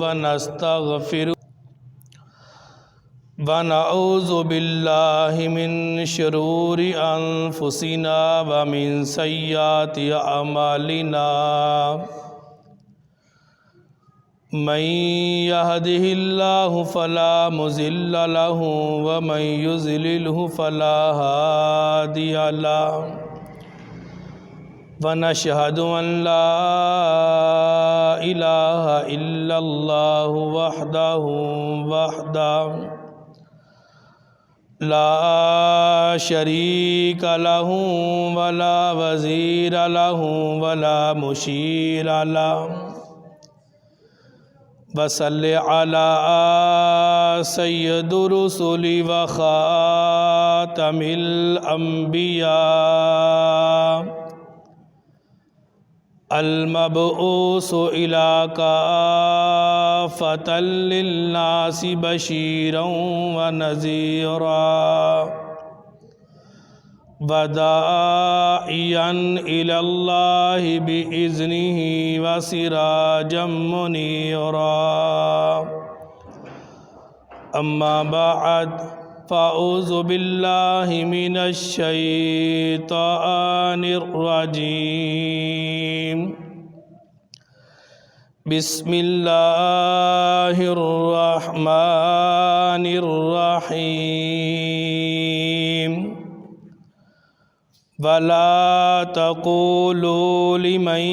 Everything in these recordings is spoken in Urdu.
ونستغفره ونعوذ بالله من شرور أنفسنا ومن سيئات أعمالنا من يهده الله فلا مضل له ومن يضلله فلا هادي له ونشهد أن لا إله إلا الله وحده لا شريك له ولا وزير له ولا مشير له وصل على سيد الرسل وخاتم الأنبياء المبعوث إلى كافة للناس بشيرا ونذيرا وداعيا إلى الله بإذنه وسراجا منيرا أما بعد فأعوذ بالله من الشيطان الرجيم بسم الله الرحمن الرحيم ولا تقولوا لمن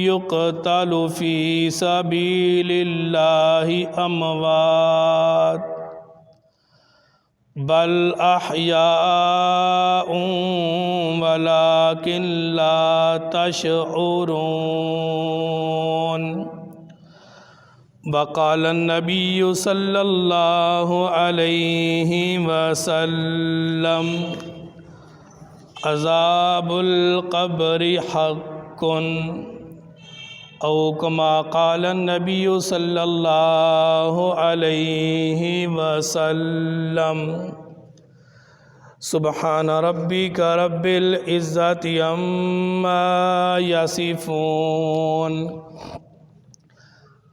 يقتل في سبيل الله أموات بل أحياء ولكن لا تشعرون وقال النبي صلى الله عليه وسلم عذاب القبر حق أو كما قال النبي صلى الله عليه وسلم سبحان ربك رب العزة عما يصفون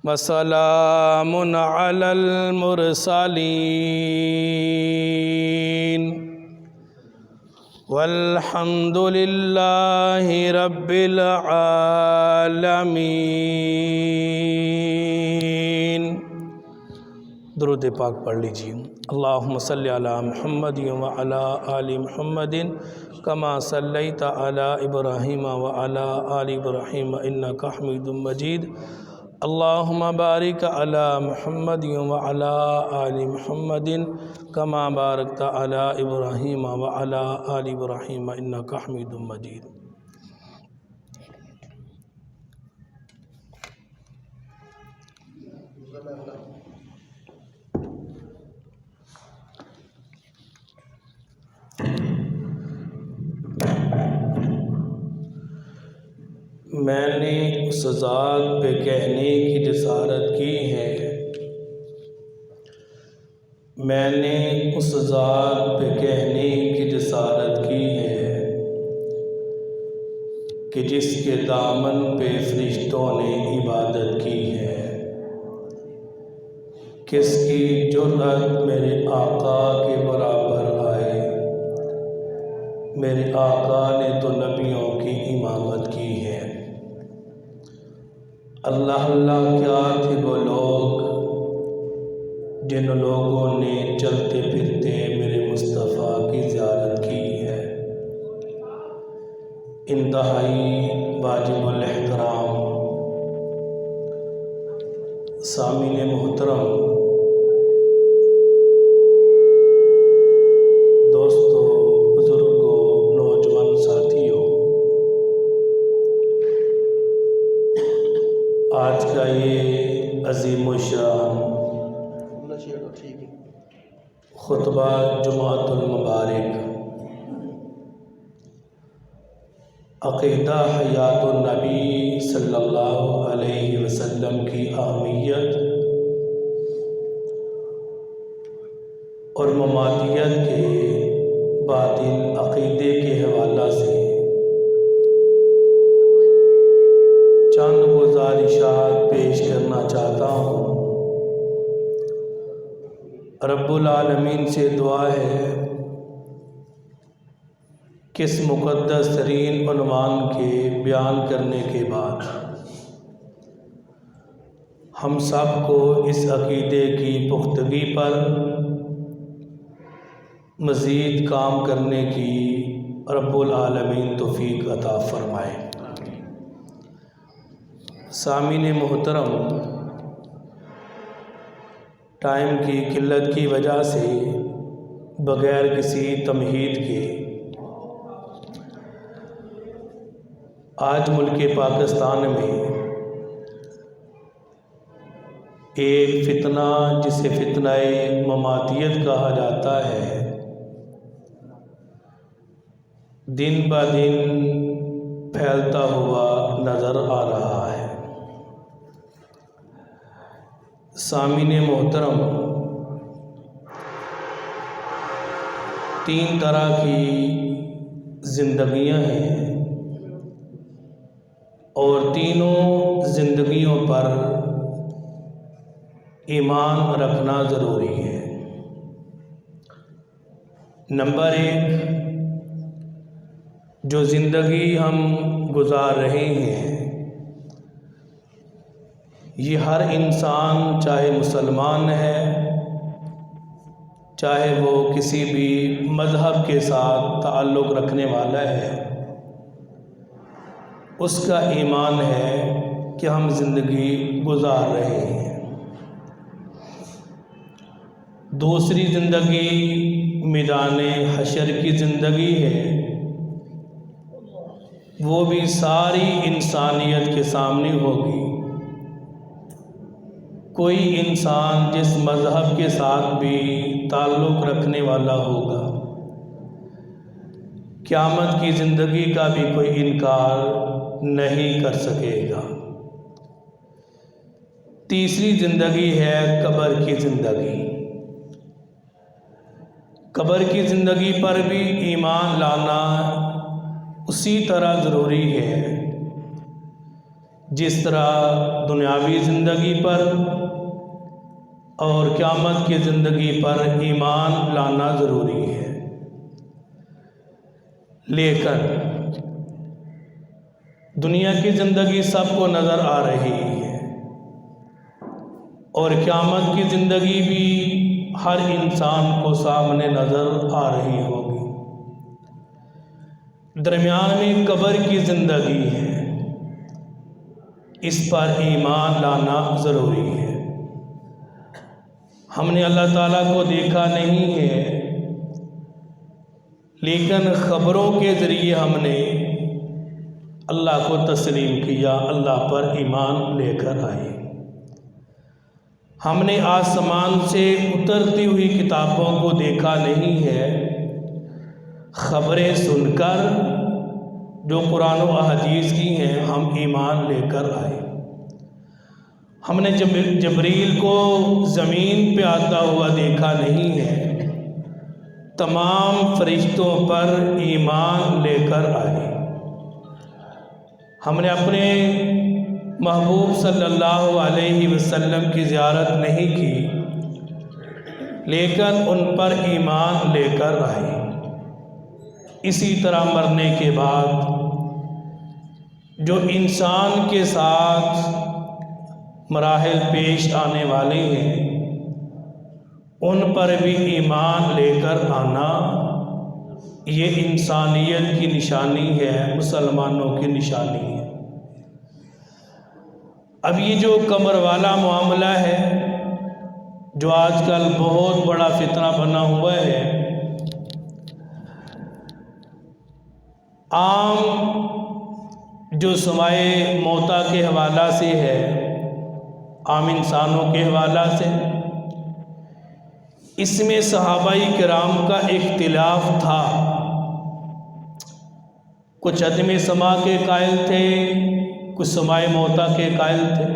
وسلام على المرسلين والحمد لله رب العالمین۔ درود پاک پڑھ لیجئے۔ اللہم صلی علی محمد وعلی آل محمد کما صلیت علی ابراہیم وعلی آل ابراہیم انکا حمید مجید۔ اللہم بارک علی محمد وعلی آل محمد کما بارکت علی ابراہیم وعلی آل ابراہیم انکا حمید مجید۔ میں نے اس ذات پہ کہنے کی جسارت کی ہے، میں نے اس ذات پہ کہنے کی جسارت کی ہے کہ جس کے دامن پہ فرشتوں نے عبادت کی ہے۔ کس کی جرأت میرے آقا کے برابر آئے؟ میرے آقا نے تو نبیوں کی امامت کی ہے۔ اللہ اللہ کیا تھے وہ لوگ جن لوگوں نے چلتے پھرتے میرے مصطفیٰ کی زیارت کی ہے۔ انتہائی واجب الاحترام سامعین محترم، دوستو، بزرگوں، نوجوان ساتھیوں، آج کا یہ عظیم الشان خطبہ جمعۃ المبارک عقیدہ حیات النبی صلی اللہ علیہ وسلم کی اہمیت اور مماتیت کے باطل عقیدے کے حوالہ سے چند گزارشات پیش کرنا چاہتا رب العالمین سے دعا ہے کہ اس مقدس ترین عنوان کے بیان کرنے کے بعد ہم سب کو اس عقیدے کی پختگی پر مزید کام کرنے کی رب العالمین توفیق عطا فرمائے۔ سامعین محترم، ٹائم کی قلت کی وجہ سے بغیر کسی تمہید کے آج ملک پاکستان میں ایک فتنہ جسے فتنہ مماتیت کہا جاتا ہے دن بہ دن پھیلتا ہوا نظر آ رہا ہے۔ سامعین محترم، 3 طرح کی زندگیاں ہیں اور تینوں زندگیوں پر ایمان رکھنا ضروری ہے۔ نمبر 1، جو زندگی ہم گزار رہے ہیں یہ ہر انسان، چاہے مسلمان ہے، چاہے وہ کسی بھی مذہب کے ساتھ تعلق رکھنے والا ہے، اس کا ایمان ہے کہ ہم زندگی گزار رہے ہیں۔ دوسری زندگی میدان حشر کی زندگی ہے، وہ بھی ساری انسانیت کے سامنے ہوگی۔ کوئی انسان جس مذہب کے ساتھ بھی تعلق رکھنے والا ہوگا، قیامت کی زندگی کا بھی کوئی انکار نہیں کر سکے گا۔ تیسری زندگی ہے قبر کی زندگی۔ قبر کی زندگی پر بھی ایمان لانا اسی طرح ضروری ہے جس طرح دنیاوی زندگی پر اور قیامت کی زندگی پر ایمان لانا ضروری ہے۔ لیکن دنیا کی زندگی سب کو نظر آ رہی ہے اور قیامت کی زندگی بھی ہر انسان کو سامنے نظر آ رہی ہوگی۔ درمیان میں قبر کی زندگی ہے، اس پر ایمان لانا ضروری ہے۔ ہم نے اللہ تعالیٰ کو دیکھا نہیں ہے، لیکن خبروں کے ذریعے ہم نے اللہ کو تسلیم کیا، اللہ پر ایمان لے کر آئے۔ ہم نے آسمان سے اترتی ہوئی کتابوں کو دیکھا نہیں ہے، خبریں سن کر جو قرآن و احادیث کی ہیں ہم ایمان لے کر آئے۔ ہم نے جبریل کو زمین پہ آتا ہوا دیکھا نہیں ہے، تمام فرشتوں پر ایمان لے کر آئے۔ ہم نے اپنے محبوب صلی اللہ علیہ وسلم کی زیارت نہیں کی، لیکن ان پر ایمان لے کر آئے۔ اسی طرح مرنے کے بعد جو انسان کے ساتھ مراحل پیش آنے والے ہیں ان پر بھی ایمان لے کر آنا، یہ انسانیت کی نشانی ہے، مسلمانوں کی نشانی ہے۔ اب یہ جو قبر والا معاملہ ہے جو آج کل بہت بڑا فتنہ بنا ہوا ہے، عام جو سمائے موتا کے حوالہ سے ہے، عام انسانوں کے حوالہ سے، اس میں صحابہ کرام کا اختلاف تھا۔ کچھ عدم سما کے قائل تھے، کچھ سمائے موتا کے قائل تھے،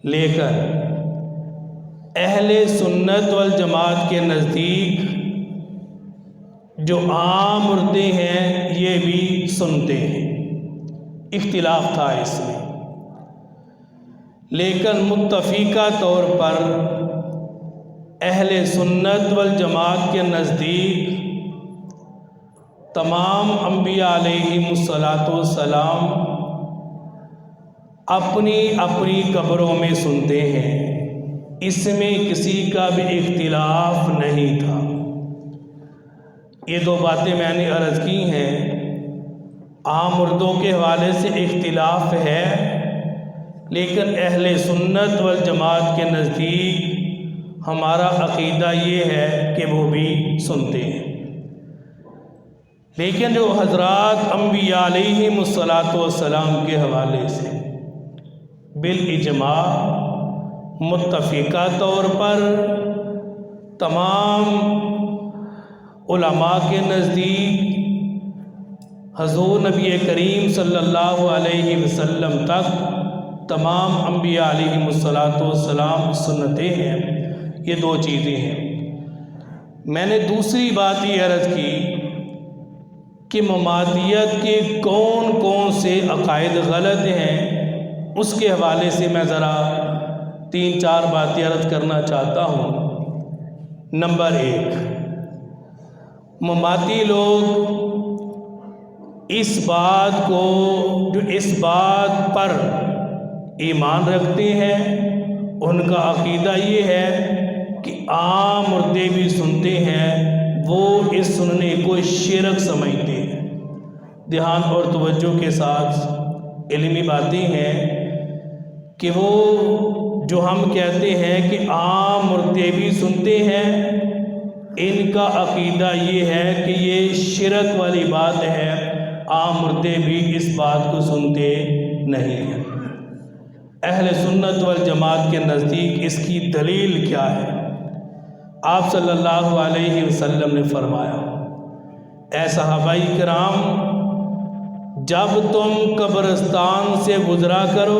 لیکن اہل سنت والجماعت کے نزدیک جو عام مردے ہیں یہ بھی سنتے ہیں۔ اختلاف تھا اس میں، لیکن متفقہ طور پر اہل سنت والجماعت کے نزدیک تمام انبیاء علیہم الصلاۃ والسلام اپنی اپنی قبروں میں سنتے ہیں، اس میں کسی کا بھی اختلاف نہیں تھا۔ یہ دو باتیں میں نے عرض کی ہیں، عام مردوں کے حوالے سے اختلاف ہے، لیکن اہل سنت والجماعت کے نزدیک ہمارا عقیدہ یہ ہے کہ وہ بھی سنتے ہیں۔ لیکن جو حضرات انبیاء علیہم الصلاۃ والسلام کے حوالے سے بالاجماع متفقہ طور پر تمام علماء کے نزدیک حضور نبی کریم صلی اللہ علیہ وسلم تک تمام انبیاء علیہم الصلاۃ والسلام سنتے ہیں۔ یہ دو چیزیں ہیں۔ میں نے دوسری بات یہ عرض کی کہ مماتیت کے کون کون سے عقائد غلط ہیں، اس کے حوالے سے میں ذرا 3-4 باتیں عرض کرنا چاہتا ہوں۔ نمبر 1، مماتی لوگ اس بات پر ایمان رکھتے ہیں، ان کا عقیدہ یہ ہے کہ عام مردے بھی سنتے ہیں، وہ اس سننے کو شرک سمجھتے ہیں۔ دھیان اور توجہ کے ساتھ علمی باتیں ہیں کہ وہ جو ہم کہتے ہیں کہ عام مردے بھی سنتے ہیں، ان کا عقیدہ یہ ہے کہ یہ شرک والی بات ہے، عام مردے بھی اس بات کو سنتے نہیں ہیں۔ اہل سنت والجماعت کے نزدیک اس کی دلیل کیا ہے؟ آپ صلی اللہ علیہ وسلم نے فرمایا، اے صحابہ کرام، جب تم قبرستان سے گزرا کرو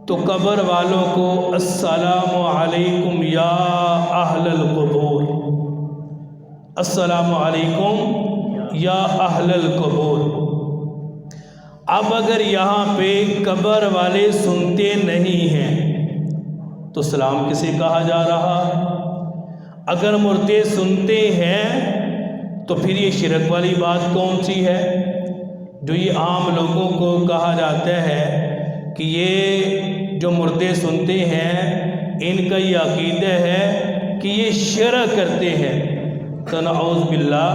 تو قبر والوں کو السلام علیکم یا اہل القبور، السلام علیکم یا اہل القبور۔ اب اگر یہاں پہ قبر والے سنتے نہیں ہیں تو سلام کسے کہا جا رہا ہے؟ اگر مردے سنتے ہیں تو پھر یہ شرک والی بات کون سی ہے جو یہ عام لوگوں کو کہا جاتا ہے کہ یہ جو مردے سنتے ہیں ان کا یہ عقیدہ ہے کہ یہ شرک کرتے ہیں؟ تو نعوذ باللہ،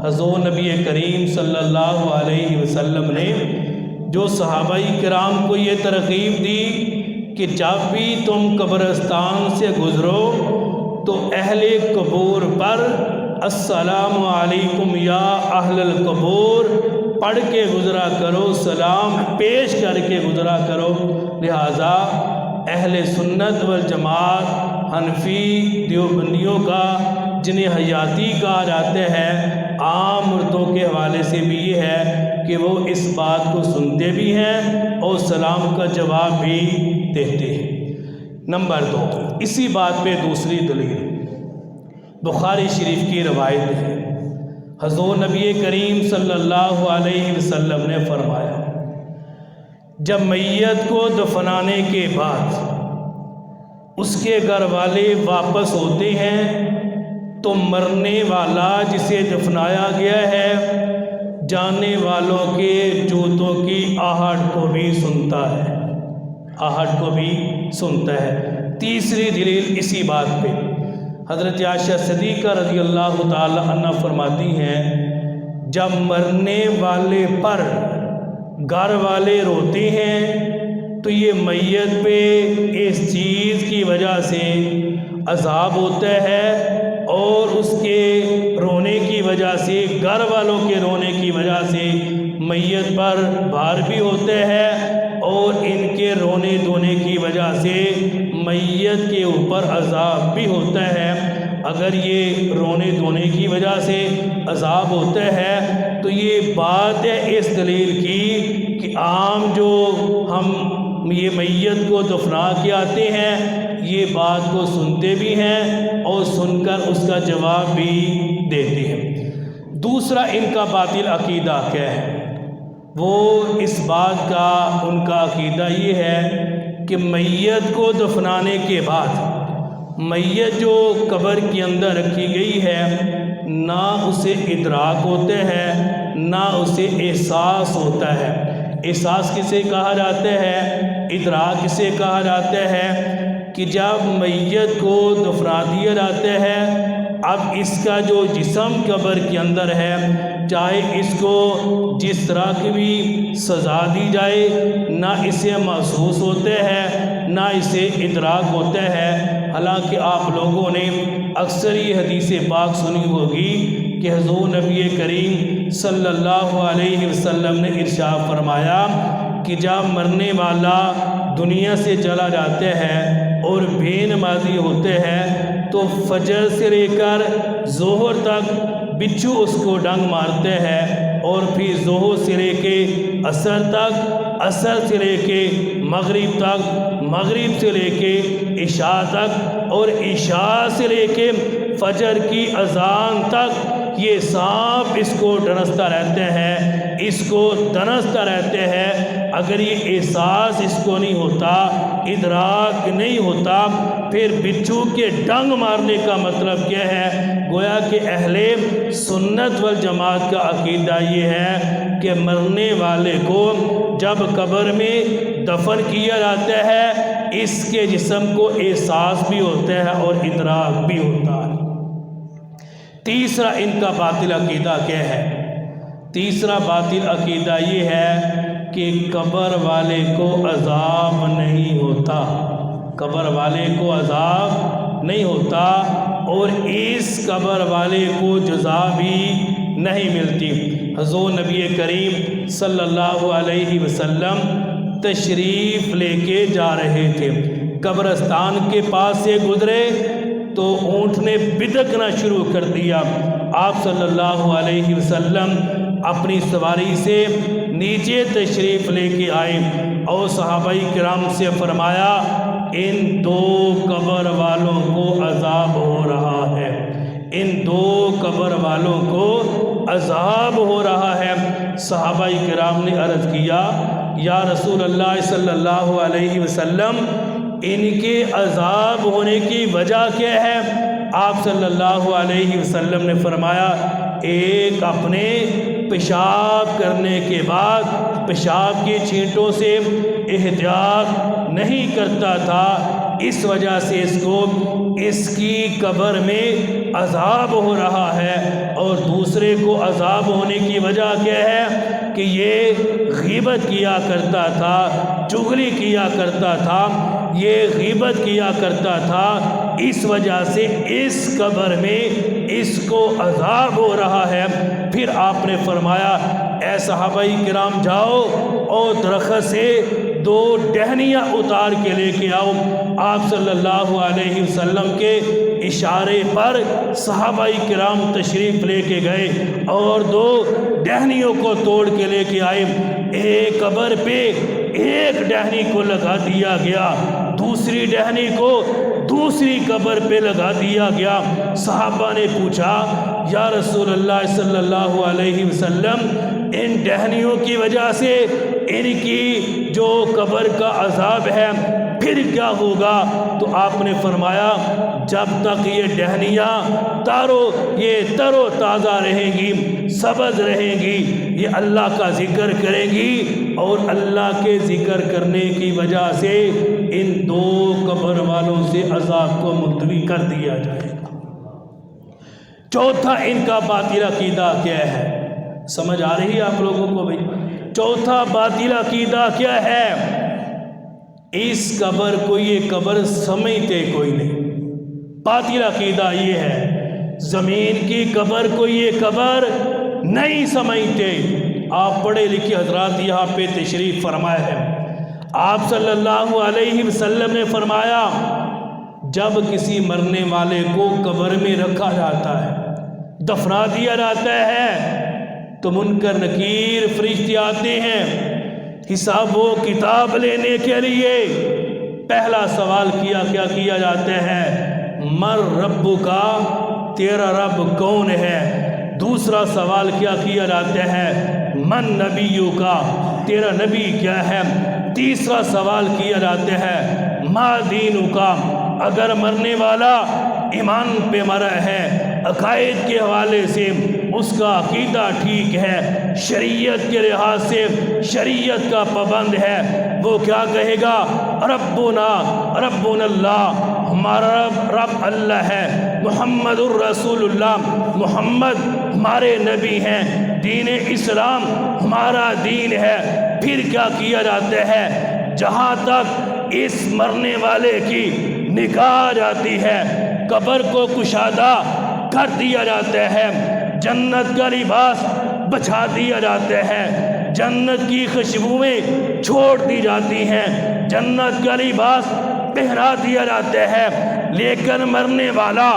حضور نبی کریم صلی اللہ علیہ وسلم نے جو صحابہ کرام کو یہ ترغیب دی کہ جب بھی تم قبرستان سے گزرو تو اہل قبور پر السلام علیکم یا اہل القبور پڑھ کے گزرا کرو، سلام پیش کر کے گزرا کرو۔ لہٰذا اہل سنت والجماعت حنفی دیوبندیوں کا جنہیں حیاتی کہا جاتا ہے، عام مردوں کے حوالے سے بھی یہ ہے کہ وہ اس بات کو سنتے بھی ہیں اور سلام کا جواب بھی دیتے ہیں۔ نمبر 2، اسی بات پہ دوسری دلیل بخاری شریف کی روایت ہے، حضور نبی کریم صلی اللہ علیہ وسلم نے فرمایا، جب میت کو دفنانے کے بعد اس کے گھر والے واپس ہوتے ہیں تو مرنے والا جسے دفنایا گیا ہے جانے والوں کے جوتوں کی آہٹ کو بھی سنتا ہے، آہٹ کو بھی سنتا ہے۔ تیسری دلیل اسی بات پہ حضرت عائشہ صدیقہ رضی اللہ تعالی عنہ فرماتی ہیں، جب مرنے والے پر گھر والے روتے ہیں تو یہ میت پہ اس چیز کی وجہ سے عذاب ہوتا ہے اور اس کے رونے کی وجہ سے، گھر والوں کے رونے کی وجہ سے میت پر بھار بھی ہوتا ہے اور ان کے رونے دھونے کی وجہ سے میت کے اوپر عذاب بھی ہوتا ہے۔ اگر یہ رونے دھونے کی وجہ سے عذاب ہوتا ہے تو یہ بات ہے اس دلیل کی کہ عام جو ہم یہ میت کو دفنا کے آتے ہیں یہ بات کو سنتے بھی ہیں اور سن کر اس کا جواب بھی دیتے ہیں۔ دوسرا ان کا باطل عقیدہ کیا ہے؟ وہ اس بات کا ان کا عقیدہ یہ ہے کہ میت کو دفنانے کے بعد میت جو قبر کے اندر رکھی گئی ہے نہ اسے ادراک ہوتے ہیں نہ اسے احساس ہوتا ہے۔ احساس کسے کہا جاتا ہے، ادراک کسے کہا جاتا ہے کہ جب میت کو دفنا دیا جاتا ہے، اب اس کا جو جسم قبر کے اندر ہے، چاہے اس کو جس طرح کی بھی سزا دی جائے، نہ اسے محسوس ہوتے ہیں نہ اسے ادراک ہوتا ہے۔ حالانکہ آپ لوگوں نے اکثر یہ حدیث پاک سنی ہوگی کہ حضور نبی کریم صلی اللہ علیہ وسلم نے ارشاد فرمایا کہ جب مرنے والا دنیا سے چلا جاتا ہے اور بے نمازی ہوتے ہیں تو فجر سے لے کر ظہر تک بچھو اس کو ڈنگ مارتے ہیں، اور پھر ظہر سے لے کے عصر تک، عصر سے لے کے مغرب تک، مغرب سے لے کے عشاء تک، اور عشاء سے لے کے فجر کی اذان تک یہ سانپ اس کو ڈنستا رہتے ہیں، اس کو دنستا رہتے ہیں۔ اگر یہ احساس اس کو نہیں ہوتا، ادراک نہیں ہوتا، پھر بچھو کے ڈنگ مارنے کا مطلب کیا ہے؟ گویا کہ اہل سنت والجماعت کا عقیدہ یہ ہے کہ مرنے والے کو جب قبر میں دفن کیا جاتا ہے، اس کے جسم کو احساس بھی ہوتا ہے اور ادراک بھی ہوتا ہے۔ تیسرا ان کا باطل عقیدہ کیا ہے؟ تیسرا باطل عقیدہ یہ ہے کہ قبر والے کو عذاب نہیں ہوتا، قبر والے کو عذاب نہیں ہوتا، اور اس قبر والے کو جزا بھی نہیں ملتی۔ حضور نبی کریم صلی اللہ علیہ وسلم تشریف لے کے جا رہے تھے، قبرستان کے پاس سے گزرے تو اونٹ نے بدکنا شروع کر دیا۔ آپ صلی اللہ علیہ وسلم اپنی سواری سے نیچے تشریف لے کے آئے اور صحابہ کرام سے فرمایا ان دو قبر والوں کو عذاب ہو رہا ہے، ان دو قبر والوں کو عذاب ہو رہا ہے۔ صحابہ کرام نے عرض کیا یا رسول اللہ صلی اللہ علیہ وسلم ان کے عذاب ہونے کی وجہ کیا ہے؟ آپ صلی اللہ علیہ وسلم نے فرمایا ایک اپنے پیشاب کرنے کے بعد پیشاب کی چھینٹوں سے احتیاط نہیں کرتا تھا، اس وجہ سے اس کو اس کی قبر میں عذاب ہو رہا ہے، اور دوسرے کو عذاب ہونے کی وجہ کیا ہے کہ یہ غیبت کیا کرتا تھا، چغلی کیا کرتا تھا، یہ غیبت کیا کرتا تھا، اس وجہ سے اس قبر میں اس کو عذاب ہو رہا ہے۔ پھر آپ نے فرمایا اے صحابہ کرام جاؤ اور درخت سے دو ٹہنیاں اتار کے لے کے آؤ۔ آپ صلی اللہ علیہ وسلم کے اشارے پر صحابہ کرام تشریف لے کے گئے اور دو ٹہنیوں کو توڑ کے لے کے آئے۔ ایک قبر پہ ایک ٹہنی کو لگا دیا گیا، دوسری ٹہنی کو دوسری قبر پہ لگا دیا گیا۔ صحابہ نے پوچھا یا رسول اللہ صلی اللہ علیہ وسلم ان ٹہنیوں کی وجہ سے ان کی جو قبر کا عذاب ہے پھر کیا ہوگا؟ تو آپ نے فرمایا جب تک یہ ٹہنیاں یہ تر و تازہ رہیں گی، سبز رہیں گی، یہ اللہ کا ذکر کریں گی، اور اللہ کے ذکر کرنے کی وجہ سے ان دو قبر والوں سے عذاب کو ملتوی کر دیا جائے گا۔ چوتھا ان کا باطل عقیدہ کیا ہے؟ سمجھ آ رہی ہے آپ لوگوں کو بھائی؟ چوتھا باطل عقیدہ کیا ہے؟ اس قبر کو یہ قبر سمجھتے کوئی نہیں۔ باطل عقیدہ یہ ہے زمین کی قبر کو یہ قبر نہیں سمجھتے۔ آپ پڑھے لکھے حضرات یہاں پہ تشریف فرمائے ہیں، آپ صلی اللہ علیہ وسلم نے فرمایا جب کسی مرنے والے کو قبر میں رکھا جاتا ہے، دفنا دیا جاتا ہے، تو منکر نکیر فرشتے آتے ہیں حساب و کتاب لینے کے لیے۔ پہلا سوال کیا جاتا ہے مر رب کا، تیرا رب کون ہے؟ دوسرا سوال کیا جاتا ہے من نبیو کا، تیرا نبی کیا ہے؟ تیسرا سوال کیا جاتا ہے ما دینو کا، اگر مرنے والا ایمان پہ مرا ہے، عقائد کے حوالے سے اس کا عقیدہ ٹھیک ہے، شریعت کے لحاظ سے شریعت کا پابند ہے، وہ کیا کہے گا؟ ربنا اللہ، ہمارا رب اللہ ہے، محمد الرسول اللہ، محمد ہمارے نبی ہیں، دین اسلام ہمارا دین ہے۔ پھر کیا کیا جاتا ہے؟ جہاں تک اس مرنے والے کی نگاہ جاتی ہے، قبر کو کشادہ کر دیا جاتا ہے، جنت کا لباس بچھا دیا جاتا ہے، جنت کی خوشبوئیں چھوڑ دی جاتی ہیں، جنت کا لباس پہنا دیا جاتا ہے، لیکن مرنے والا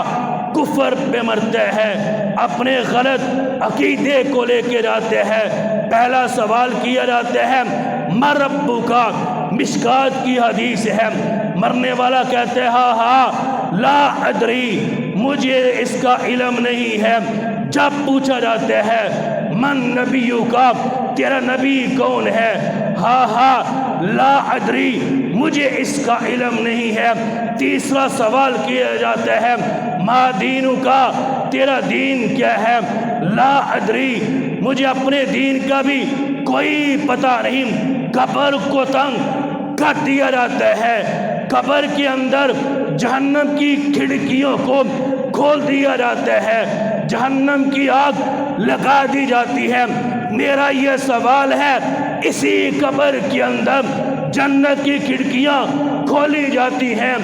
کفر پہ مرتا ہے، اپنے غلط عقیدے کو لے کے جاتے ہیں۔ پہلا سوال کیا جاتا ہے من ربک، مشکات کی حدیث ہے، مرنے والا کہتا ہے ہاں لا ادری، مجھے اس کا علم نہیں ہے۔ جب پوچھا جاتا ہے من نبیک، تیرا نبی کون ہے؟ ہاں لا ادری، مجھے اس کا علم نہیں ہے۔ تیسرا سوال کیا جاتا ہے ما دینک، تیرا دین کیا ہے؟ لا ادری، مجھے اپنے دین کا بھی کوئی پتہ نہیں۔ قبر کو تنگ کر دیا جاتا ہے، قبر کے اندر جہنم کی کھڑکیوں کو کھول دیا جاتا ہے، جہنم کی آگ لگا دی جاتی ہے۔ میرا یہ سوال ہے، اسی قبر کے اندر جنت کی کھڑکیاں کھولی جاتی ہیں،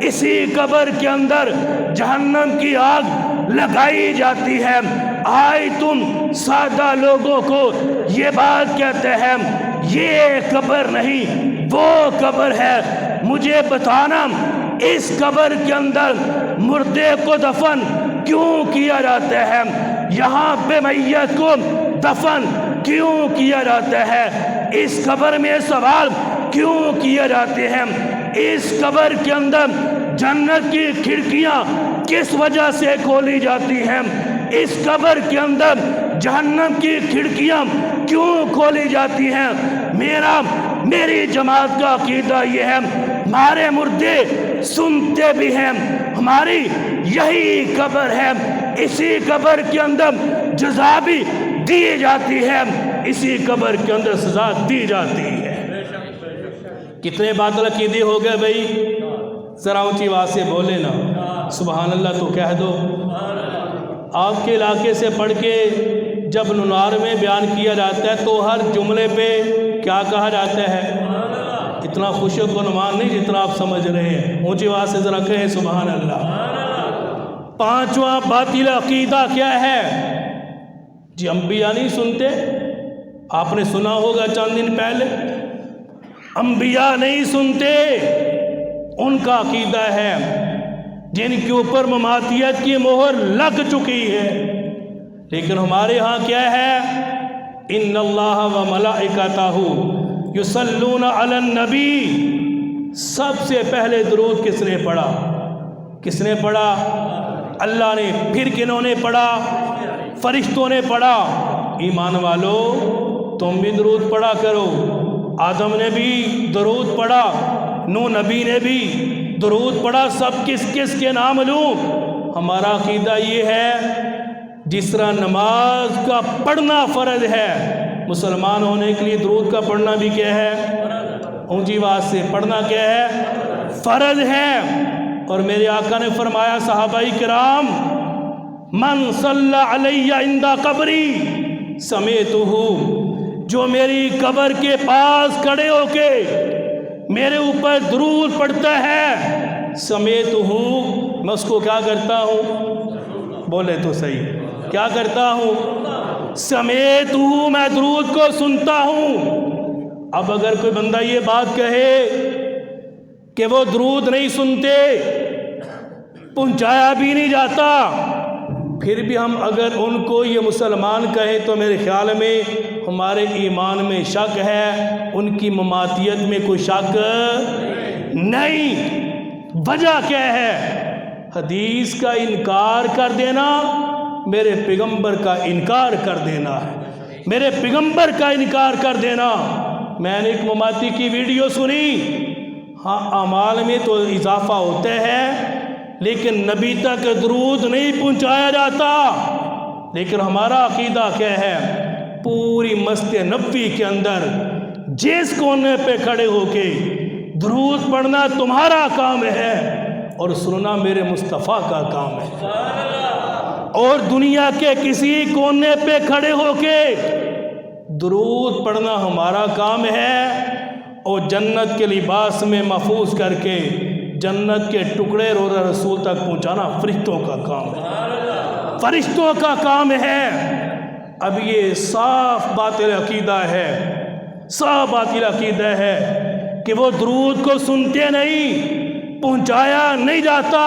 اسی قبر کے اندر جہنم کی آگ لگائی جاتی ہے، آئے تم سادہ لوگوں کو یہ بات کہتے ہیں یہ قبر نہیں وہ قبر ہے؟ مجھے بتانا اس قبر کے اندر مردے کو دفن کیوں کیا جاتا ہے؟ یہاں پہ میت کو دفن کیوں کیا جاتا ہے؟ اس قبر میں سوال کیوں کیے جاتے ہیں؟ اس قبر کے اندر جنت کی کھڑکیاں کس وجہ سے کھولی جاتی ہیں؟ اس قبر کے اندر جہنم کی کھڑکیاں کیوں کھولی جاتی ہیں؟ میری جماعت کا عقیدہ یہ ہے، ہمارے مردے سنتے بھی ہیں، ہماری یہی قبر ہے، اسی قبر کے اندر جزا بھی دی جاتی ہے، اسی قبر کے اندر سزا دی جاتی ہے۔ کتنے باطل عقیدے ہو گئے بھائی؟ ذرا اونچی آواز سے بولے نا سبحان اللہ تو کہہ دو۔ آپ کے علاقے سے پڑھ کے جب ننار میں بیان کیا جاتا ہے تو ہر جملے پہ کیا کہا جاتا ہے؟ اتنا خوش و نمان نہیں جتنا آپ سمجھ رہے ہیں، اونچی آواز سے ذرا کہیں سبحان اللہ۔ پانچواں باطل عقیدہ کیا ہے؟ جی انبیاء نہیں سنتے؟ آپ نے سنا ہوگا چند دن پہلے، انبیاء نہیں سنتے، ان کا عقیدہ ہے جن کے اوپر مماتیت کی مہر لگ چکی ہے، لیکن ہمارے ہاں کیا ہے؟ ان اللہ و ملائکتہ یصلون علی النبی، سب سے پہلے درود کس نے پڑھا؟ کس نے پڑھا؟ اللہ نے۔ پھر کنہوں نے پڑھا؟ فرشتوں نے پڑھا۔ ایمان والو تم بھی درود پڑھا کرو، آدم نے بھی درود پڑھا، نوح نبی نے بھی درود پڑھا، سب کس کس کے نام لوں؟ ہمارا عقیدہ یہ ہے جس طرح نماز کا پڑھنا فرض ہے، مسلمان ہونے کے لیے درود کا پڑھنا بھی کیا ہے؟ اونچی آواز سے پڑھنا کیا ہے؟ فرض ہے۔ اور میرے آقا نے فرمایا صحابہ کرام من صلی علی عند قبری سمیتہ، جو میری قبر کے پاس کھڑے ہو کے میرے اوپر درود پڑھتا ہے سمیتہ، میں اس کو کیا کرتا ہوں؟ بولے تو صحیح، کیا کرتا ہوں؟ سمیتہ، میں درود کو سنتا ہوں۔ اب اگر کوئی بندہ یہ بات کہے کہ وہ درود نہیں سنتے، پہنچایا بھی نہیں جاتا، پھر بھی ہم اگر ان کو یہ مسلمان کہیں تو میرے خیال میں ہمارے ایمان میں شک ہے، ان کی مماتیت میں کوئی شک نہیں۔ وجہ کیا ہے؟ حدیث کا انکار کر دینا، میرے پیغمبر کا انکار کر دینا ہے، میرے پیغمبر کا انکار کر دینا۔ میں نے ایک مماتی کی ویڈیو سنی، ہاں اعمال میں تو اضافہ ہوتا ہے لیکن نبی تک درود نہیں پہنچایا جاتا۔ لیکن ہمارا عقیدہ کیا ہے؟ پوری مسجد نبوی کے اندر جس کونے پہ کھڑے ہو کے درود پڑھنا تمہارا کام ہے اور سننا میرے مصطفیٰ کا کام ہے۔ اور دنیا کے کسی کونے پہ کھڑے ہو کے درود پڑھنا ہمارا کام ہے اور جنت کے لباس میں محفوظ کر کے جنت کے ٹکڑے روضہ رسول تک پہنچانا فرشتوں کا کام ہے، فرشتوں کا کام ہے۔ اب یہ صاف باطل عقیدہ ہے، صاف باطل عقیدہ ہے کہ وہ درود کو سنتے نہیں، پہنچایا نہیں جاتا۔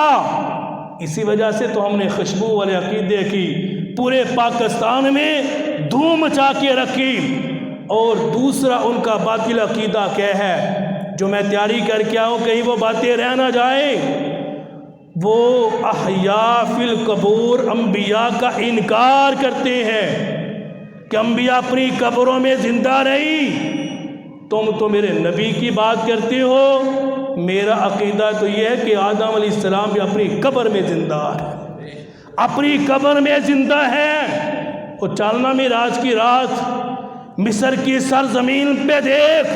اسی وجہ سے تو ہم نے خوشبو والے عقیدے کی پورے پاکستان میں دھوم مچا کے رکھی۔ اور دوسرا ان کا باطل عقیدہ کیا ہے جو میں تیاری کر کے آؤں کہیں وہ باتیں رہ نہ جائیں، وہ احیاء فی القبور انبیاء کا انکار کرتے ہیں کہ انبیاء اپنی قبروں میں زندہ رہی۔ تم تو میرے نبی کی بات کرتے ہو، میرا عقیدہ تو یہ ہے کہ آدم علیہ السلام بھی اپنی قبر میں زندہ ہے، اپنی قبر میں زندہ ہے۔ اور چالنا معراج کی رات مصر کی سرزمین پہ دیکھ،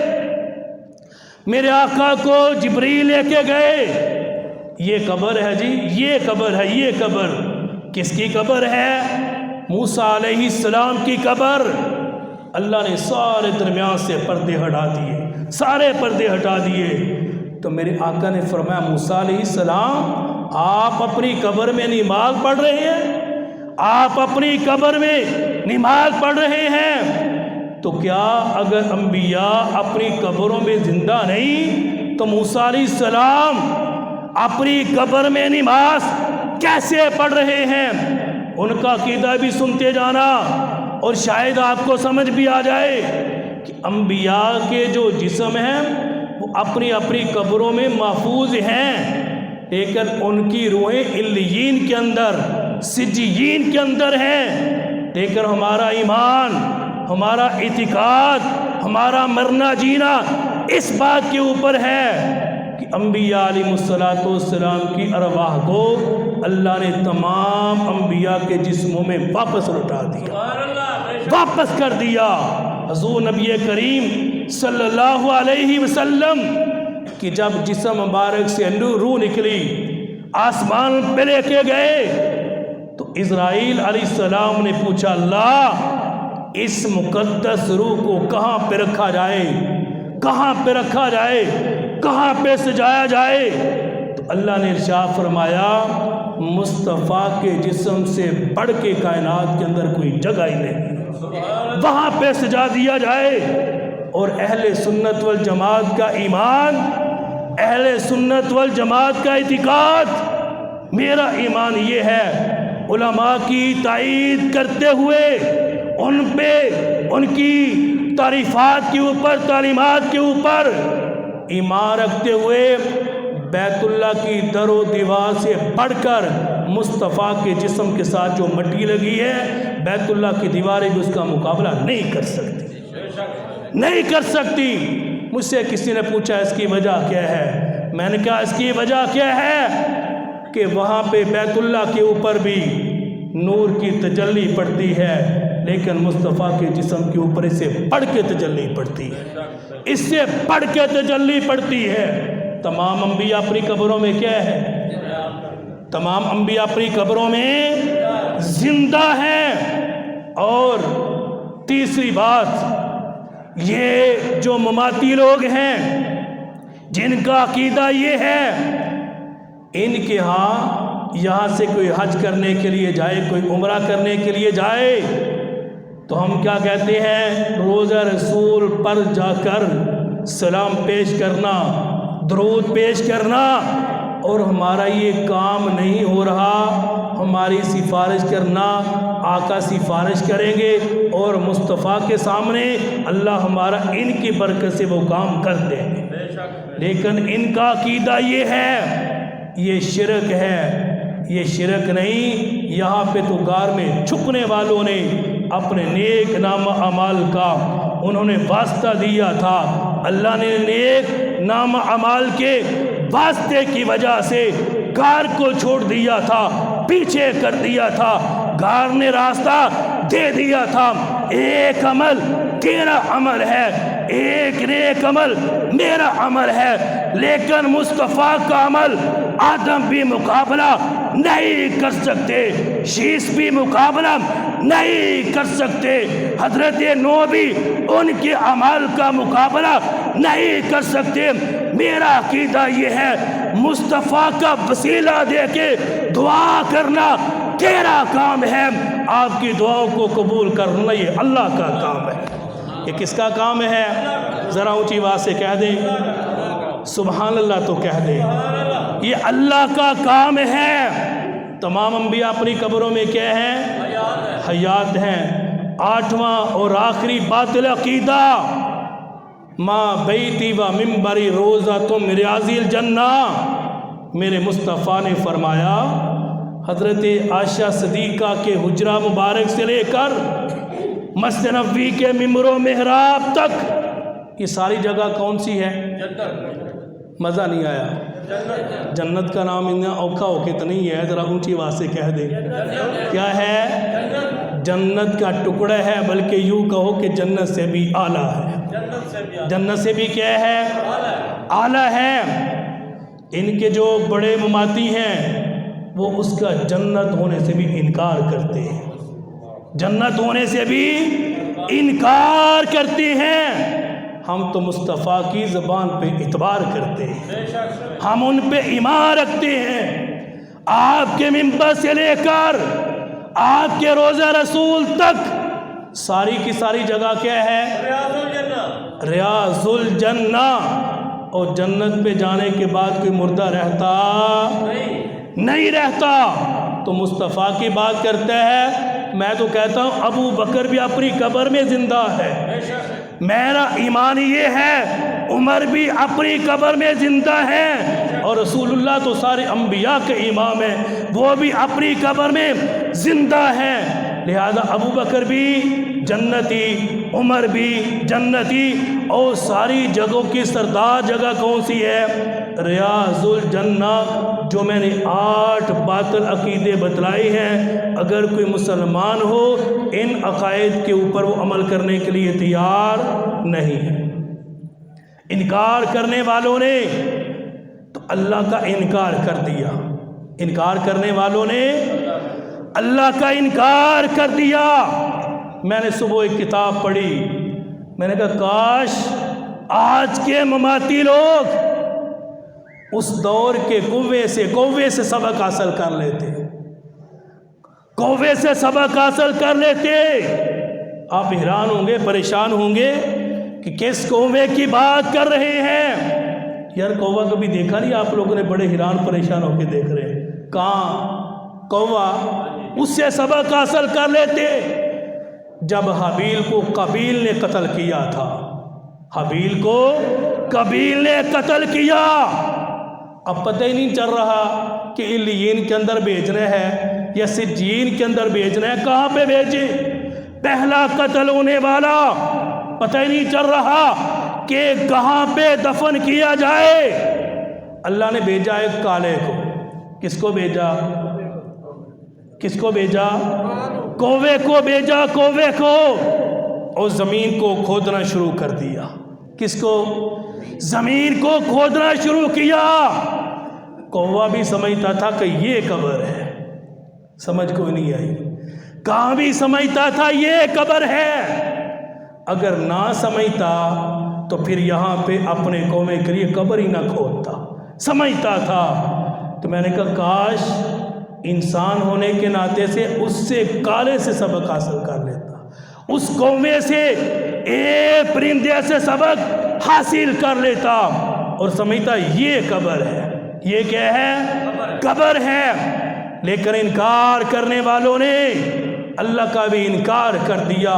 میرے آقا کو جبریل لے کے گئے، یہ قبر ہے جی، یہ قبر ہے، یہ قبر کس کی قبر ہے؟ موسیٰ علیہ السلام کی قبر۔ اللہ نے سارے درمیان سے پردے ہٹا دیے، سارے پردے ہٹا دیے، تو میرے آقا نے فرمایا موسیٰ علیہ السلام آپ اپنی قبر میں نماز پڑھ رہے ہیں، آپ اپنی قبر میں نماز پڑھ رہے ہیں، تو کیا اگر انبیاء اپنی قبروں میں زندہ نہیں تو موسیٰ علیہ السلام اپنی قبر میں نماز کیسے پڑھ رہے ہیں؟ ان کا عقیدہ بھی سنتے جانا اور شاید آپ کو سمجھ بھی آ جائے کہ انبیاء کے جو جسم ہیں وہ اپنی اپنی قبروں میں محفوظ ہیں، لیکن ان کی روحیں علیین کے اندر، سجیین کے اندر ہیں۔ لیکن ہمارا ایمان، ہمارا اعتقاد، ہمارا مرنا جینا اس بات کے اوپر ہے کہ انبیاء علیہ السلام کی ارواح کو اللہ نے تمام انبیاء کے جسموں میں واپس لوٹا دیا، واپس کر دیا۔ حضور نبی کریم صلی اللہ علیہ وسلم کی جب جسم مبارک سے روح نکلی، آسمان پہ لے کے گئے تو اسرائیل علیہ السلام نے پوچھا اللہ اس مقدس روح کو کہاں پہ رکھا جائے، کہاں پہ رکھا جائے، کہاں پہ سجایا جائے؟ تو اللہ نے ارشاد فرمایا مصطفیٰ کے جسم سے بڑھ کے کائنات کے اندر کوئی جگہ ہی نہیں، وہاں پہ سجا دیا جائے۔ اور اہل سنت والجماعت کا ایمان، اہل سنت والجماعت کا اعتقاد، میرا ایمان یہ ہے علماء کی تائید کرتے ہوئے ان پہ، ان کی تعریفات کے اوپر، تعلیمات کے اوپر ایمان رکھتے ہوئے بیت اللہ کی در و دیوار سے بڑھ کر مصطفیٰ کے جسم کے ساتھ جو مٹی لگی ہے بیت اللہ کی دیواریں بھی اس کا مقابلہ نہیں کر سکتی، نہیں کر سکتی۔ مجھ سے کسی نے پوچھا اس کی وجہ کیا ہے، میں نے کہا اس کی وجہ کیا ہے کہ وہاں پہ بیت اللہ کے اوپر بھی نور کی تجلی پڑتی ہے، لیکن مصطفیٰ کے جسم کے اوپر اس سے بڑھ کے تجلی پڑتی ہے، اس سے بڑھ کے تجلی پڑتی ہے۔ تمام انبیاء اپنی قبروں میں کیا ہے؟ تمام انبیاء اپنی قبروں میں زندہ ہیں۔ اور تیسری بات، یہ جو مماتی لوگ ہیں جن کا عقیدہ یہ ہے ان کے ہاں یہاں سے کوئی حج کرنے کے لیے جائے، کوئی عمرہ کرنے کے لیے جائے تو ہم کیا کہتے ہیں؟ روضہ رسول پر جا کر سلام پیش کرنا، درود پیش کرنا، اور ہمارا یہ کام نہیں ہو رہا، ہماری سفارش کرنا، آقا سفارش کریں گے اور مصطفیٰ کے سامنے اللہ ہمارا ان کی برکت سے وہ کام کر دیں گے۔ لیکن ان کا عقیدہ یہ ہے، یہ شرک ہے، یہ شرک نہیں۔ یہاں پہ تو غار میں چھپنے والوں نے اپنے نیک نام اعمال کا انہوں نے واسطہ دیا تھا، اللہ نے نیک نام اعمال کے واسطے کی وجہ سے گھر کو چھوڑ دیا تھا، پیچھے کر دیا تھا، گھر نے راستہ دے دیا تھا۔ ایک عمل تیرا عمل ہے، ایک نیک عمل میرا عمل ہے، لیکن مصطفیٰ کا عمل آدم بھی مقابلہ نہیں کر سکتے، شیش بھی مقابلہ نہیں کر سکتے، حضرت نوح بھی ان کے عمل کا مقابلہ نہیں کر سکتے۔ میرا عقیدہ یہ ہے مصطفیٰ کا وسیلہ دے کے دعا کرنا تیرا کام ہے، آپ کی دعاؤں کو قبول کرنا یہ اللہ کا کام ہے۔ یہ کس کا کام ہے؟ ذرا اونچی آواز سے کہہ دیں، سبحان اللہ تو کہہ دیں۔ یہ اللہ کا کام ہے۔ تمام انبیاء اپنی قبروں میں کیا ہیں؟ حیات ہیں۔ آٹھواں اور آخری باطل عقیدہ، ماں بیتی و منبری روضۃ من ریاض الجنہ، میرے مصطفیٰ نے فرمایا حضرت عائشہ صدیقہ کے حجرہ مبارک سے لے کر مسجد نبوی کے ممبر و محراب تک، یہ ساری جگہ کون سی ہے؟ مزہ نہیں آیا؟ جنت کا نام اتنا اوکھا ہو کے تو نہیں ہے، ذرا اونچی آواز سے کہہ دیں کیا ہے؟ جنت کا ٹکڑا ہے، بلکہ یوں کہو کہ جنت سے بھی اعلیٰ ہے۔ جنت سے بھی کیا ہے؟ اعلیٰ ہے۔ ان کے جو بڑے مماتی ہیں وہ اس کا جنت ہونے سے بھی انکار کرتے ہیں، جنت ہونے سے بھی انکار کرتے ہیں۔ ہم تو مصطفیٰ کی زبان پہ اعتبار کرتے ہیں، ہم ان پہ ایمان رکھتے ہیں۔ آپ کے منبر سے لے کر آپ کے روضہ رسول تک ساری کی ساری جگہ کیا ہے؟ ریاض الجنہ۔ اور جنت پہ جانے کے بعد کوئی مردہ رہتا نہیں رہتا۔ تو مصطفیٰ کی بات کرتے ہیں، میں تو کہتا ہوں ابو بکر بھی اپنی قبر میں زندہ ہے۔ میرا ایمان یہ ہے عمر بھی اپنی قبر میں زندہ ہے، اور رسول اللہ تو سارے انبیاء کے امام ہیں، وہ بھی اپنی قبر میں زندہ ہیں۔ لہذا ابو بکر بھی جنتی، عمر بھی جنتی، اور ساری جگہوں کی سردار جگہ کون سی ہے؟ ریاض الجنہ۔ جو میں نے 8 باطل عقیدے بتلائے ہیں، اگر کوئی مسلمان ہو ان عقائد کے اوپر وہ عمل کرنے کے لیے تیار نہیں ہے۔ انکار کرنے والوں نے تو اللہ کا انکار کر دیا، انکار کرنے والوں نے اللہ کا انکار کر دیا۔ میں نے صبح ایک کتاب پڑھی، میں نے کہا کاش آج کے مماتی لوگ اس دور کے کوے سے سبق حاصل کر لیتے، کوے سے سبق حاصل کر لیتے۔ آپ حیران ہوں گے، پریشان ہوں گے کہ کس کوے کی بات کر رہے ہیں۔ یار کووا کبھی دیکھا نہیں آپ لوگوں نے؟ بڑے حیران پریشان ہو کے دیکھ رہے ہیں۔ کہاں کووا؟ اس سے سبق حاصل کر لیتے۔ جب حابیل کو قابیل نے قتل کیا تھا، حابیل کو قابیل نے قتل کیا، اب پتہ ہی نہیں چل رہا کہ علیین کے اندر بھیجنا ہے یا سجین کے اندر بھیجنا ہے، کہاں پہ بھیجے؟ پہلا قتل ہونے والا پتہ ہی نہیں چل رہا کہ کہاں پہ دفن کیا جائے۔ اللہ نے بھیجا ایک کالے کو۔ کس کو بھیجا؟ کس کو بھیجا؟ کوے کو بھیجا، کوے کو، اور زمین کو کھودنا شروع کر دیا۔ کس کو؟ زمین کو کھودنا شروع کیا۔ کووا بھی سمجھتا تھا کہ یہ قبر ہے، سمجھ کوئی نہیں آئی۔ کہاں بھی سمجھتا تھا یہ قبر ہے۔ اگر نہ سمجھتا تو پھر یہاں پہ اپنے قوم کے لیے قبر ہی نہ کھودتا، سمجھتا تھا۔ تو میں نے کہا کاش انسان ہونے کے ناطے سے اس سے کالے سے سبق حاصل کر لیتا، اس قومے سے ایک پرندے سے سبق حاصل کر لیتا اور سمجھتا یہ قبر ہے، یہ کیا ہے؟ قبر ہے۔ لیکن انکار کرنے والوں نے اللہ کا بھی انکار کر دیا۔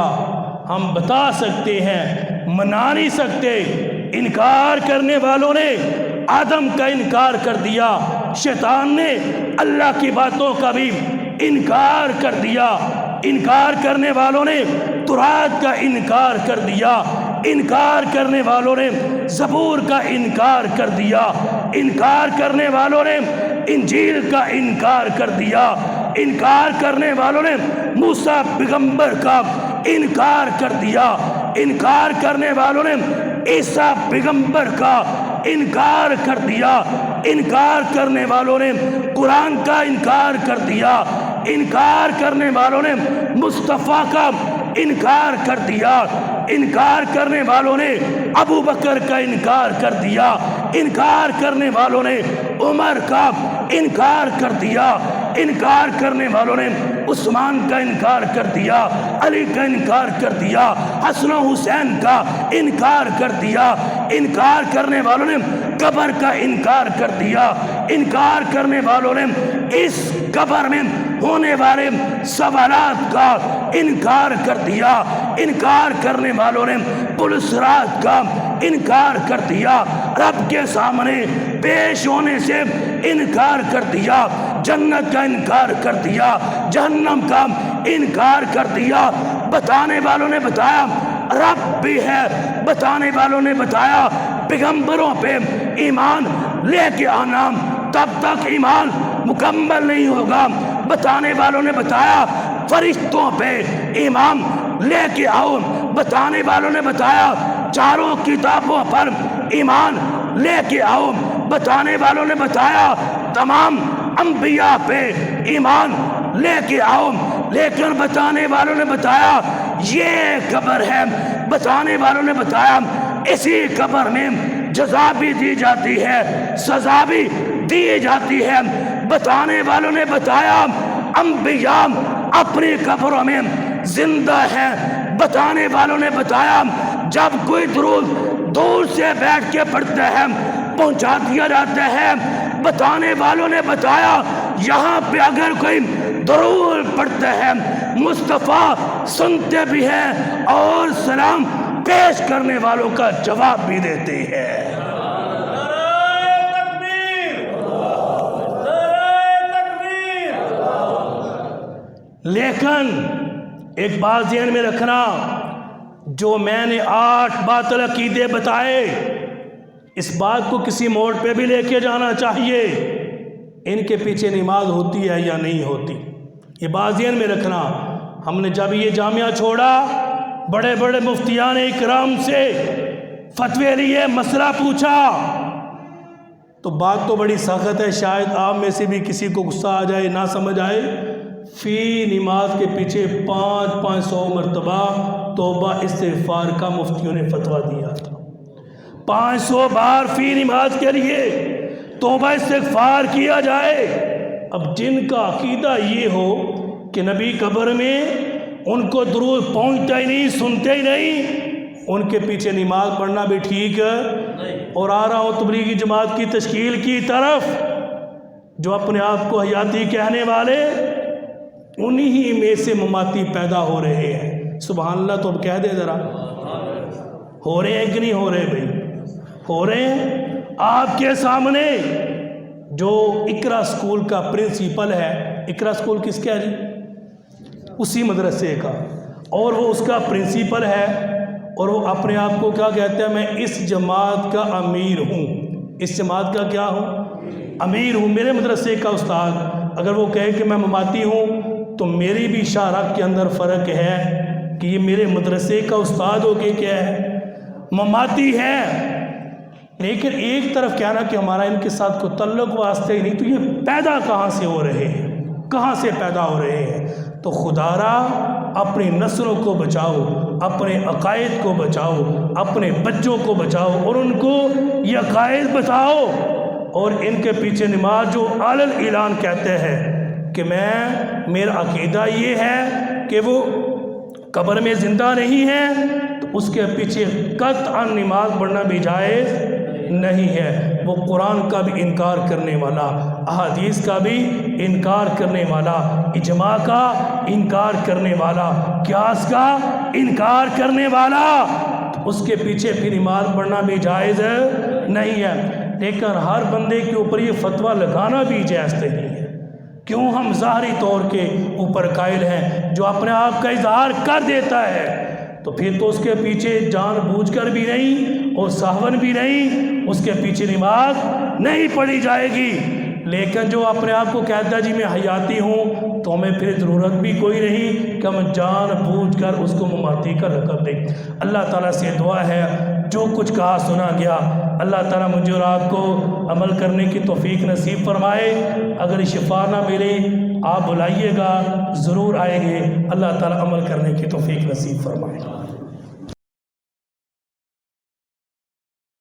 ہم بتا سکتے ہیں، منا نہیں سکتے۔ انکار کرنے والوں نے آدم کا انکار کر دیا، شیطان نے اللہ کی باتوں کا بھی انکار کر دیا۔ انکار کرنے والوں نے تورات کا انکار کر دیا، انکار کرنے والوں نے زبور کا انکار کر دیا، انکار کرنے والوں نے انجیل کا انکار کر دیا، انکار کرنے والوں نے موسیٰ پیغمبر کا انکار کر دیا، انکار کرنے والوں نے عیسیٰ پیغمبر کا انکار کر دیا، انکار کرنے والوں نے قرآن کا انکار کر دیا، انکار کرنے والوں نے مصطفیٰ کا انکار کر دیا، انکار کرنے والوں نے ابو بکر کا انکار کر دیا، انکار کرنے والوں نے عمر کا انکار کر دیا، انکار کرنے والوں نے عثمان کا انکار کر دیا، علی کا انکار کر دیا، حسن و حسین کا انکار کر دیا، انکار کرنے والوں نے قبر کا انکار کر دیا، انکار کرنے والوں نے اس قبر میں ہونے والے سوالات کا انکار کر دیا، انکار کرنے والوں نے پلسرات کا انکار کر دیا، رب کے سامنے پیش ہونے سے انکار کر دیا، جنت کا انکار کر دیا، جہنم کا انکار کر دیا۔ بتانے والوں نے بتایا رب بھی ہے، بتانے والوں نے بتایا پیغمبروں پہ ایمان لے کے آنا، تب تک ایمان مکمل نہیں ہوگا، بتانے والوں نے بتایا فرشتوں پہ ایمان لے کے آؤ، بتانے والوں نے بتایا چاروں کتابوں پر ایمان لے کے آؤ، بتانے والوں نے بتایا تمام انبیاء پہ ایمان لے کے آؤ، لیکن بتانے والوں نے بتایا یہ قبر ہے، بتانے والوں نے بتایا اسی قبر میں جزا بھی دی جاتی ہے، سزا بھی دی جاتی ہے، بتانے والوں نے بتایا انبیاء اپنی قبروں میں زندہ ہے، بتانے والوں نے بتایا جب کوئی درود دور سے بیٹھ کے پڑھتا ہے پہنچا دیا جاتا ہے، بتانے والوں نے بتایا یہاں پہ اگر کوئی درود پڑھتا ہے مصطفیٰ سنتے بھی ہیں اور سلام پیش کرنے والوں کا جواب بھی دیتے ہیں۔ لیکن ایک بات ذہن میں رکھنا، جو میں نے 8 باطل عقیدے بتائے اس بات کو کسی موڑ پہ بھی لے کے جانا چاہیے، ان کے پیچھے نماز ہوتی ہے یا نہیں ہوتی، یہ بات ذہن میں رکھنا۔ ہم نے جب یہ جامعہ چھوڑا بڑے بڑے مفتیان اکرام سے فتوے لیے، مسئلہ پوچھا، تو بات تو بڑی سخت ہے، شاید آپ میں سے بھی کسی کو غصہ آ جائے، نہ سمجھ آئے۔ فی نماز کے پیچھے 500 مرتبہ توبہ استغفار کا مفتیوں نے فتویٰ دیا تھا، 500 بار فی نماز کے لیے توبہ استغفار کیا جائے۔ اب جن کا عقیدہ یہ ہو کہ نبی قبر میں ان کو درود پہنچتا ہی نہیں، سنتے ہی نہیں، ان کے پیچھے نماز پڑھنا بھی ٹھیک ہے۔ اور آ رہا ہوں تبلیغی جماعت کی تشکیل کی طرف، جو اپنے آپ کو حیاتی کہنے والے، انہی میں سے مماتی پیدا ہو رہے ہیں۔ سبحان اللہ تو اب کہہ دے ذرا، ہو رہے ہیں کہ نہیں ہو رہے بھائی؟ ہو رہے ہیں۔ آپ کے سامنے جو اقرا سکول کا پرنسپل ہے، اقرا سکول کس کا ہے جی؟ اسی مدرسے کا، اور وہ اس کا پرنسپل ہے، اور وہ اپنے آپ کو کیا کہتے ہیں؟ میں اس جماعت کا امیر ہوں۔ اس جماعت کا کیا ہوں؟ امیر ہوں، میرے مدرسے کا استاد۔ اگر وہ کہے کہ میں مماتی ہوں تو میری بھی شارح کے اندر فرق ہے کہ یہ میرے مدرسے کا استاد ہو کے کیا ہے؟ مماتی ہے۔ لیکن ایک طرف کہنا کہ ہمارا ان کے ساتھ کوئی تعلق واسطے ہی نہیں، تو یہ پیدا کہاں سے ہو رہے ہیں؟ کہاں سے پیدا ہو رہے ہیں؟ تو خدارا اپنی نسلوں کو بچاؤ، اپنے عقائد کو بچاؤ، اپنے بچوں کو بچاؤ، اور ان کو یہ عقائد بتاؤ، اور ان کے پیچھے نماز جو علل اعلان کہتے ہیں کہ میرا عقیدہ یہ ہے کہ وہ قبر میں زندہ نہیں ہے، تو اس کے پیچھے قطعاً نماز پڑھنا بھی جائز نہیں ہے۔ وہ قرآن کا بھی انکار کرنے والا، احادیث کا بھی انکار کرنے والا، اجماع کا انکار کرنے والا، قیاس کا انکار کرنے والا، تو اس کے پیچھے پھر نماز پڑھنا بھی جائز نہیں ہے۔ لیکن ہر بندے کے اوپر یہ فتویٰ لگانا بھی جائز نہیں ہے۔ کیوں ہم ظاہری طور کے اوپر قائل ہیں؟ جو اپنے آپ کا اظہار کر دیتا ہے تو پھر تو اس کے پیچھے جان بوجھ کر بھی نہیں اور سہون بھی نہیں، اس کے پیچھے نماز نہیں پڑھی جائے گی۔ لیکن جو اپنے آپ کو کہتا ہے جی میں حیاتی ہوں، تو ہمیں پھر ضرورت بھی کوئی نہیں کہ ہم جان بوجھ کر اس کو مماتی کا لقب دیں۔ اللہ تعالیٰ سے دعا ہے جو کچھ کہا سنا گیا اللہ تعالیٰ مجھے اور آپ کو عمل کرنے کی توفیق نصیب فرمائے۔ اگر شفا نہ ملے آپ بلائیے گا، ضرور آئیں گے، اللہ تعالیٰ عمل کرنے کی توفیق نصیب فرمائے۔